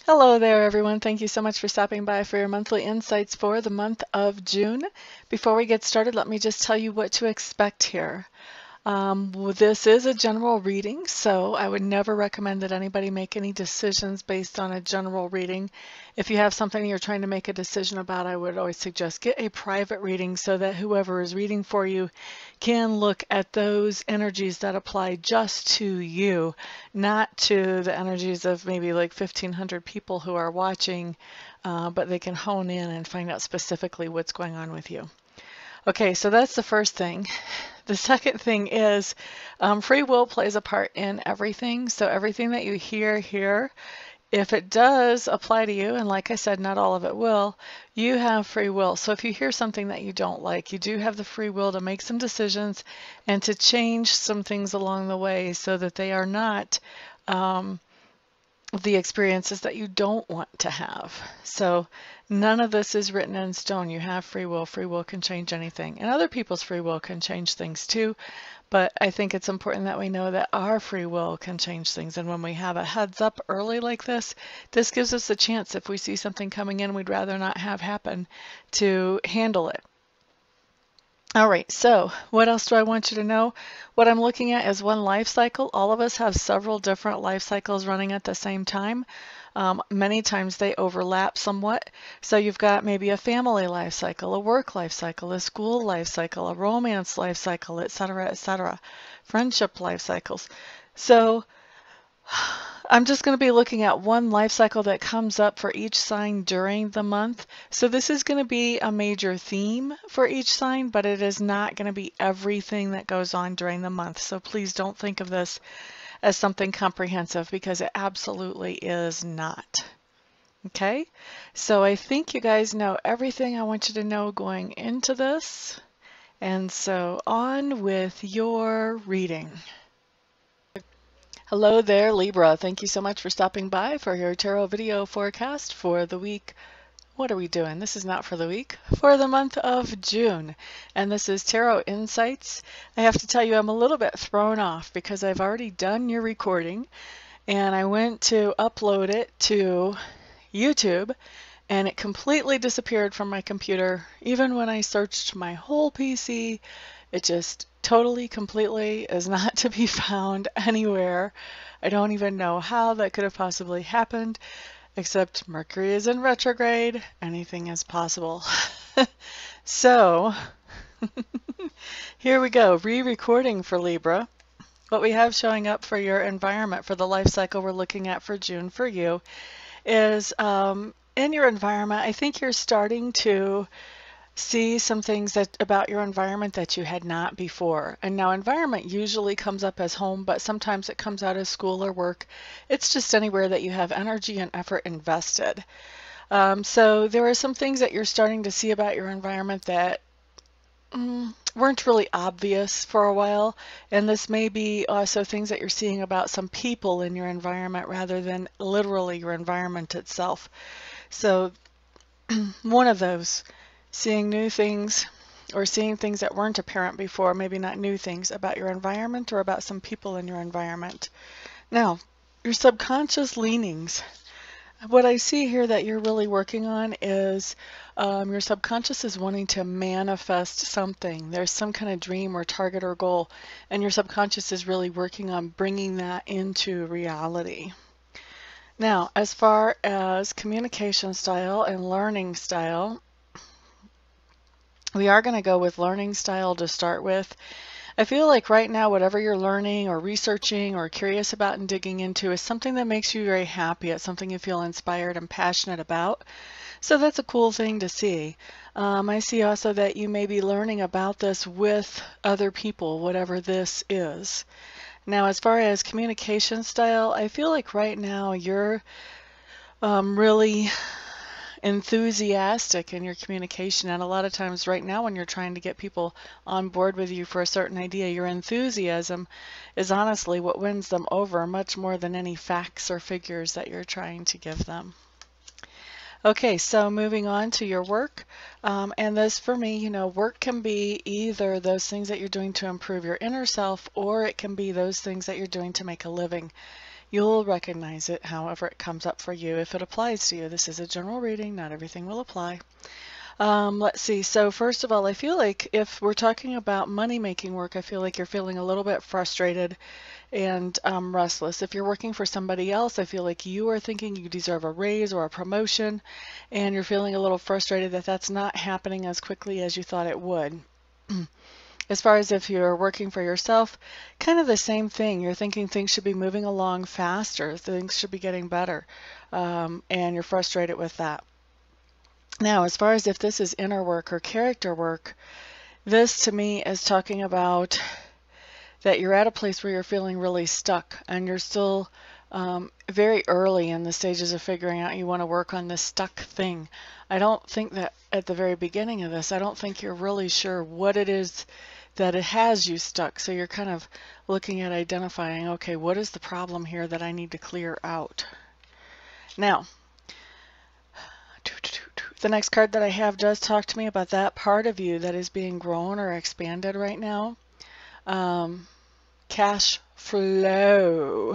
Hello there, everyone. Thank you so much for stopping by for your monthly insights for the month of June. Before we get started, let me just tell you what to expect here. This is a general reading, so I would never recommend that anybody make any decisions based on a general reading. If you have something you're trying to make a decision about, I would always suggest get a private reading so that whoever is reading for you can look at those energies that apply just to you, not to the energies of maybe like 1,500 people who are watching, but they can hone in and find out specifically what's going on with you. Okay, so that's the first thing. The second thing is free will plays a part in everything. So everything that you hear here, if it does apply to you, and like I said, not all of it will, you have free will. So if you hear something that you don't like, you do have the free will to make some decisions and to change some things along the way so that they are not the experiences that you don't want to have. So none of this is written in stone. You have free will. Free will can change anything. And other people's free will can change things too. But I think it's important that we know that our free will can change things. And when we have a heads up early like this gives us a chance, if we see something coming in we'd rather not have happen, to handle it. All right, so what else do I want you to know? What I'm looking at is one life cycle. All of us have several different life cycles running at the same time. Many times they overlap somewhat. So you've got maybe a family life cycle, a work life cycle, a school life cycle, a romance life cycle, etc., friendship life cycles. So I'm just going to be looking at one life cycle that comes up for each sign during the month. So this is going to be a major theme for each sign, but it is not going to be everything that goes on during the month. So please don't think of this as something comprehensive because it absolutely is not. Okay, so I think you guys know everything I want you to know going into this. And so on with your reading. Hello there, Libra. Thank you so much for stopping by for your tarot video forecast for the week. What are we doing? This is not for the week, for the month of June. And this is Tarot Insights. I have to tell you, I'm a little bit thrown off because I've already done your recording and I went to upload it to YouTube and it completely disappeared from my computer. Even when I searched my whole PC, it just totally, completely is not to be found anywhere. I don't even know how that could have possibly happened, except Mercury is in retrograde. Anything is possible. So, here we go. Re-recording for Libra. What we have showing up for your environment for the life cycle we're looking at for June for you is in your environment, I think you're starting to see some things about your environment that you had not before. And now environment usually comes up as home, but sometimes it comes out as school or work. It's just anywhere that you have energy and effort invested. So there are some things that you're starting to see about your environment that weren't really obvious for a while. And this may be also things that you're seeing about some people in your environment rather than literally your environment itself. So one of those, seeing new things or seeing things that weren't apparent before, maybe not new things about your environment or about some people in your environment. Now, your subconscious leanings. What I see here that you're really working on is your subconscious is wanting to manifest something. There's some kind of dream or target or goal, and your subconscious is really working on bringing that into reality. Now, as far as communication style and learning style, we are going to go with learning style to start with. I feel like right now, whatever you're learning or researching or curious about and digging into is something that makes you very happy. It's something you feel inspired and passionate about. So that's a cool thing to see. I see also that you may be learning about this with other people, whatever this is. Now, as far as communication style, I feel like right now you're really enthusiastic in your communication, and a lot of times right now when you're trying to get people on board with you for a certain idea, your enthusiasm is honestly what wins them over much more than any facts or figures that you're trying to give them. Okay, so moving on to your work, and this for me, you know, work can be either those things that you're doing to improve your inner self, or it can be those things that you're doing to make a living. You'll recognize it however it comes up for you if it applies to you. This is a general reading, not everything will apply. Let's see. So first of all, I feel like if we're talking about money-making work, I feel like you're feeling a little bit frustrated and restless. If you're working for somebody else, I feel like you are thinking you deserve a raise or a promotion, and you're feeling a little frustrated that that's not happening as quickly as you thought it would. As far as if you're working for yourself, kind of the same thing. You're thinking things should be moving along faster, things should be getting better, and you're frustrated with that. Now, as far as if this is inner work or character work, this to me is talking about that you're at a place where you're feeling really stuck and you're still very early in the stages of figuring out you want to work on this stuck thing. I don't think that at the very beginning of this, I don't think you're really sure what it is that it has you stuck. So you're kind of looking at identifying, okay, what is the problem here that I need to clear out? Now, the next card that I have does talk to me about that part of you that is being grown or expanded right now. Cash flow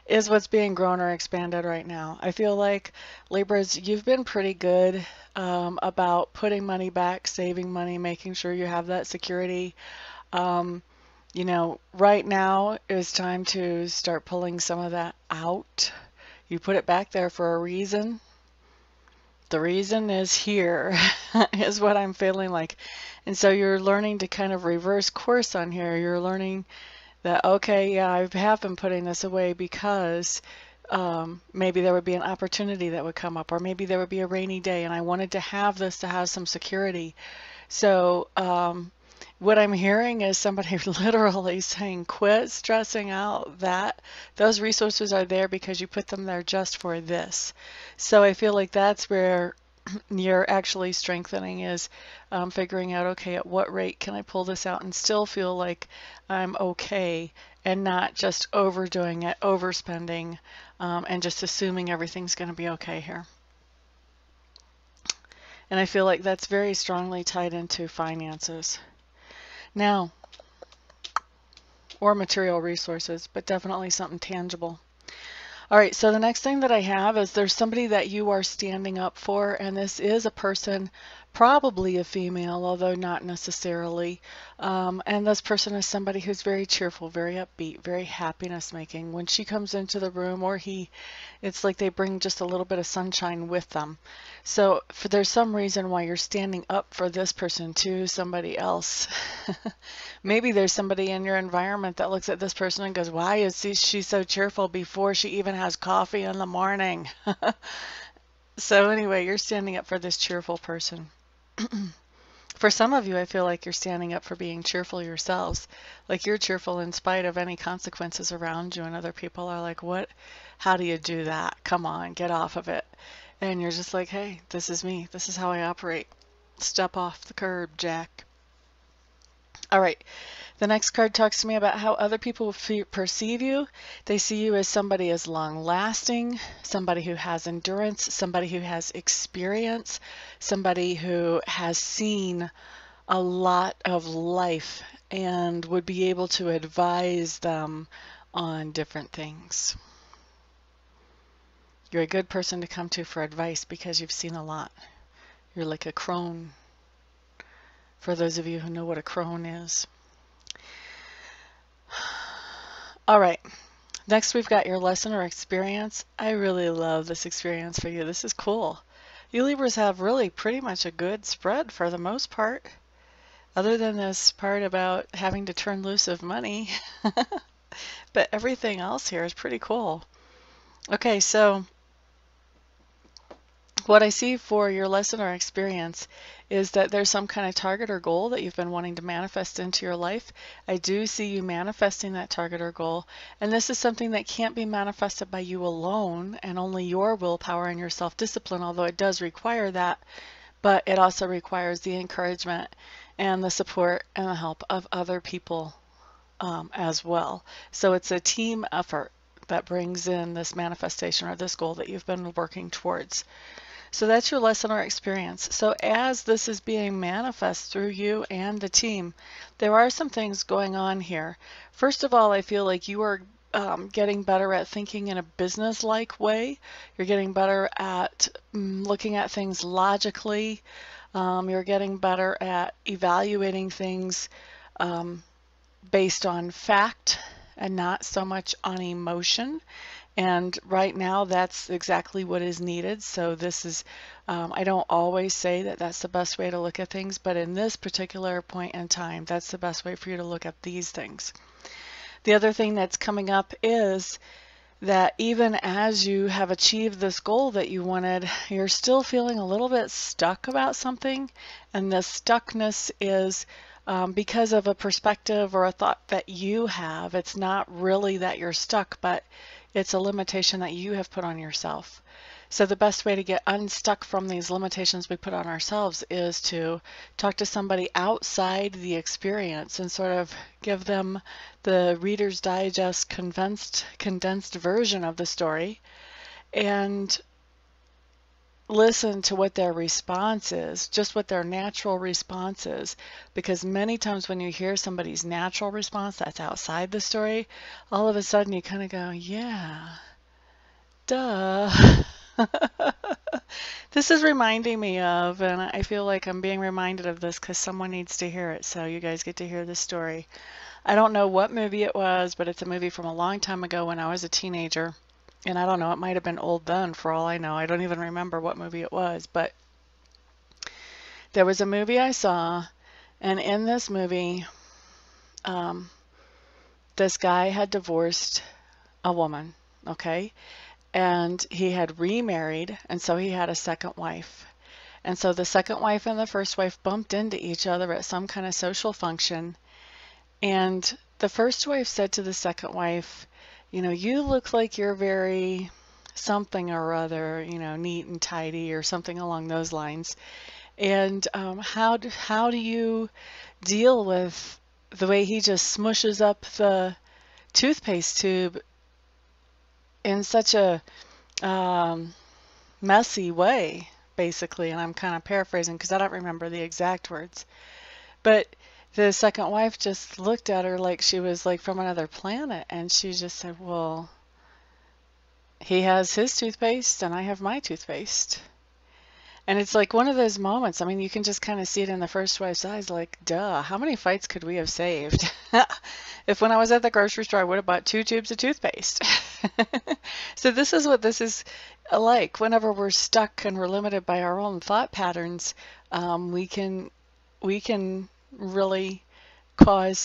is what's being grown or expanded right now. I feel like, Libras, you've been pretty good about putting money back, saving money, making sure you have that security. You know, right now is time to start pulling some of that out. You put it back there for a reason. The reason is here, is what I'm feeling like. And so you're learning to kind of reverse course on here. You're learning that, okay, yeah, I have been putting this away because maybe there would be an opportunity that would come up, or maybe there would be a rainy day and I wanted to have this to have some security. So what I'm hearing is somebody literally saying, quit stressing out that those resources are there because you put them there just for this. So I feel like that's where you're actually strengthening, is figuring out, okay, at what rate can I pull this out and still feel like I'm okay, and not just overdoing it, overspending, and just assuming everything's going to be okay here. And I feel like that's very strongly tied into finances. Now, or material resources, but definitely something tangible. All right, so the next thing that I have is there's somebody that you are standing up for, and this is a person, probably a female, although not necessarily. And this person is somebody who's very cheerful, very upbeat, very happiness making. When she comes into the room, or he, it's like they bring just a little bit of sunshine with them. So there's some reason why you're standing up for this person to somebody else. Maybe there's somebody in your environment that looks at this person and goes, why is she so cheerful before she even has coffee in the morning? So anyway, you're standing up for this cheerful person. For some of you, I feel like you're standing up for being cheerful yourselves. Like you're cheerful in spite of any consequences around you, and other people are like, what? How do you do that? Come on, get off of it. And you're just like, hey, this is me. This is how I operate. Step off the curb, Jack. All right. The next card talks to me about how other people perceive you. They see you as somebody as long-lasting, somebody who has endurance, somebody who has experience, somebody who has seen a lot of life and would be able to advise them on different things. You're a good person to come to for advice because you've seen a lot. You're like a crone, for those of you who know what a crone is. All right, next we've got your lesson or experience. I really love this experience for you. This is cool. You Libras have really pretty much a good spread for the most part, other than this part about having to turn loose of money. But everything else here is pretty cool. Okay, so what I see for your lesson or experience is that there's some kind of target or goal that you've been wanting to manifest into your life. I do see you manifesting that target or goal, and this is something that can't be manifested by you alone and only your willpower and your self-discipline, although it does require that, but it also requires the encouragement and the support and the help of other people as well. So it's a team effort that brings in this manifestation or this goal that you've been working towards. So that's your lesson or experience. So as this is being manifest through you and the team, there are some things going on here. First of all, I feel like you are getting better at thinking in a business-like way. You're getting better at looking at things logically. You're getting better at evaluating things based on fact and not so much on emotion. And right now, that's exactly what is needed. So this is, I don't always say that that's the best way to look at things, but in this particular point in time, that's the best way for you to look at these things. The other thing that's coming up is that even as you have achieved this goal that you wanted, you're still feeling a little bit stuck about something. And the stuckness is because of a perspective or a thought that you have. It's not really that you're stuck, but it's a limitation that you have put on yourself. So the best way to get unstuck from these limitations we put on ourselves is to talk to somebody outside the experience and sort of give them the Reader's Digest condensed version of the story and listen to what their response is, just what their natural response is. Because many times when you hear somebody's natural response that's outside the story, all of a sudden you kind of go, yeah, duh. This is reminding me of, and I feel like I'm being reminded of this because someone needs to hear it, so you guys get to hear this story. I don't know what movie it was, but it's a movie from a long time ago when I was a teenager. And I don't know, it might have been old then for all I know. I don't even remember what movie it was, but there was a movie I saw, and in this movie, this guy had divorced a woman, okay? And he had remarried, and so he had a second wife. And so the second wife and the first wife bumped into each other at some kind of social function. And the first wife said to the second wife, you know, you look like you're very something or other, you know, neat and tidy or something along those lines. And how do you deal with the way he just smushes up the toothpaste tube in such a messy way, basically? And I'm kind of paraphrasing because I don't remember the exact words. But the second wife just looked at her like she was like from another planet, and she just said, well, he has his toothpaste and I have my toothpaste. And it's like one of those moments, I mean, you can just kind of see it in the first wife's eyes, like, duh, how many fights could we have saved? If when I was at the grocery store, I would have bought 2 tubes of toothpaste. So this is what this is like. Whenever we're stuck and we're limited by our own thought patterns, we can really cause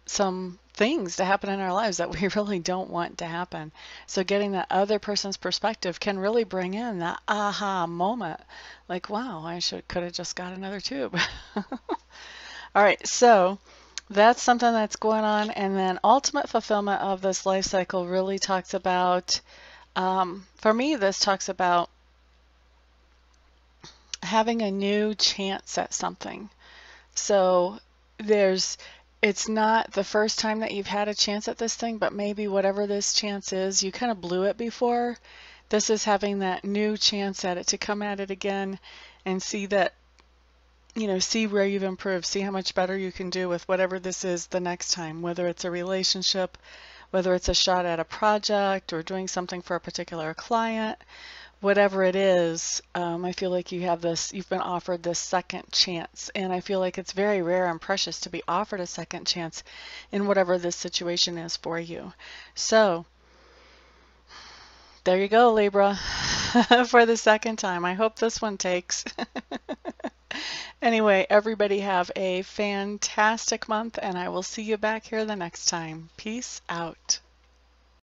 some things to happen in our lives that we really don't want to happen. So getting that other person's perspective can really bring in that aha moment, like, wow, I could have just got another tube. All right, so that's something that's going on. And then ultimate fulfillment of this life cycle really talks about, for me, this talks about having a new chance at something. So it's not the first time that you've had a chance at this thing, but maybe whatever this chance is, you kind of blew it before. This is having that new chance at it, to come at it again and see that, you know, see where you've improved, see how much better you can do with whatever this is the next time, whether it's a relationship, whether it's a shot at a project or doing something for a particular client. Whatever it is, I feel like you've been offered this second chance, and I feel like it's very rare and precious to be offered a second chance in whatever this situation is for you. So there you go, Libra, for the second time. I hope this one takes. Anyway, everybody have a fantastic month, and I will see you back here the next time. Peace out.